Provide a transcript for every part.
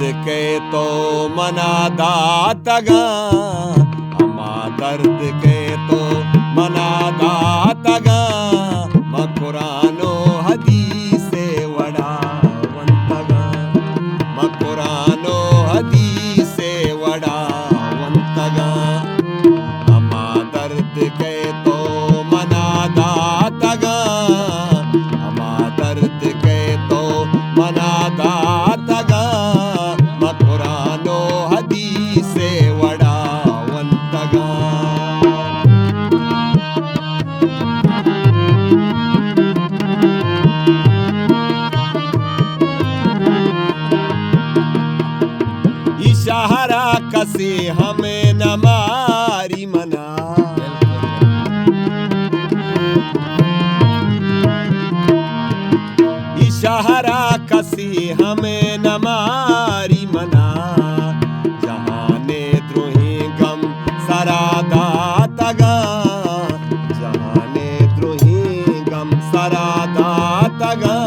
के तो मना दातगा अमा दर्द के तो मना दातगा मकुरानो हदीसे वडावंतगा मकुरानो हदीसे वडावंतगा अमा दर्द के तो मना दातगा अमा दर्द के तो मना दातगा मकुरानो हदीसे वडावंतगा इशारा कसे हमें न मारी मना इशारा कसे हमें न मारी मना जहाने द्रोही गम सरादा तगा जहाने द्रोही गम सरादा तगा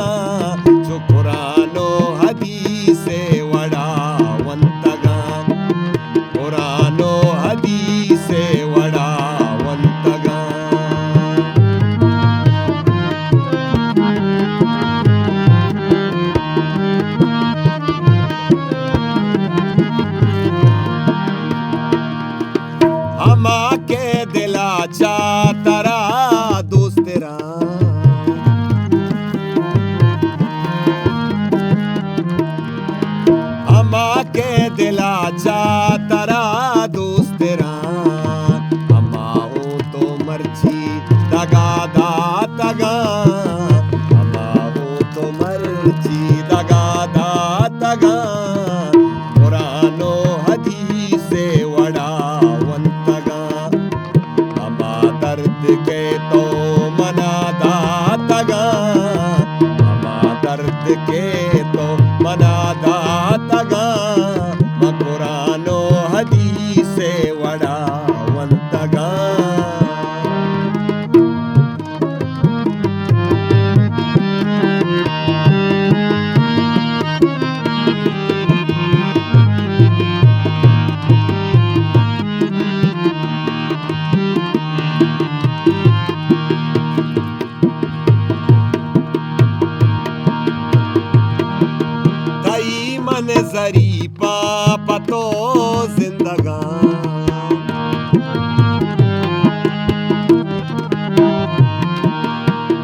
चुकुरानो हदीसे वडावंतगा कुरानो हदीसे वडावंतगा हमा के दिला चातरा दोस्तेरा हमा के दिला चातरा दोस्तेरा हमाओ तो मर्जी दगा दातगा हमाओ तो मर्जी दगा दातगा कुरानो हदीसे वडावंतगा अमा दर्द के तो मना दातगा अमा दर्द के तो मना दातगा मकुरानो हदीसे वडावंतगा मन जरी पापतो जिंदगा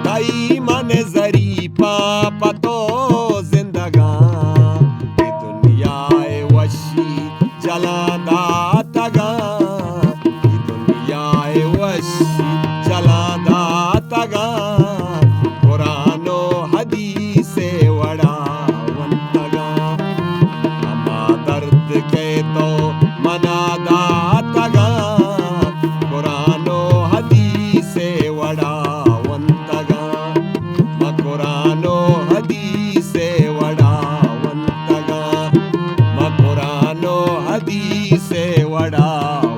दई मन जरी पापतो जिंदगा ये दुनियाए वशी जलादा तगा ये दुनियाए वशी जलादा तगा कुरानो हदीसे वडावंतगा दर्द के तो मना दातगा कुरानो हदीसे वडावंतगा मकुरानो हदीसे वडावंतगा मकुरानो हदीसे वडावंतगा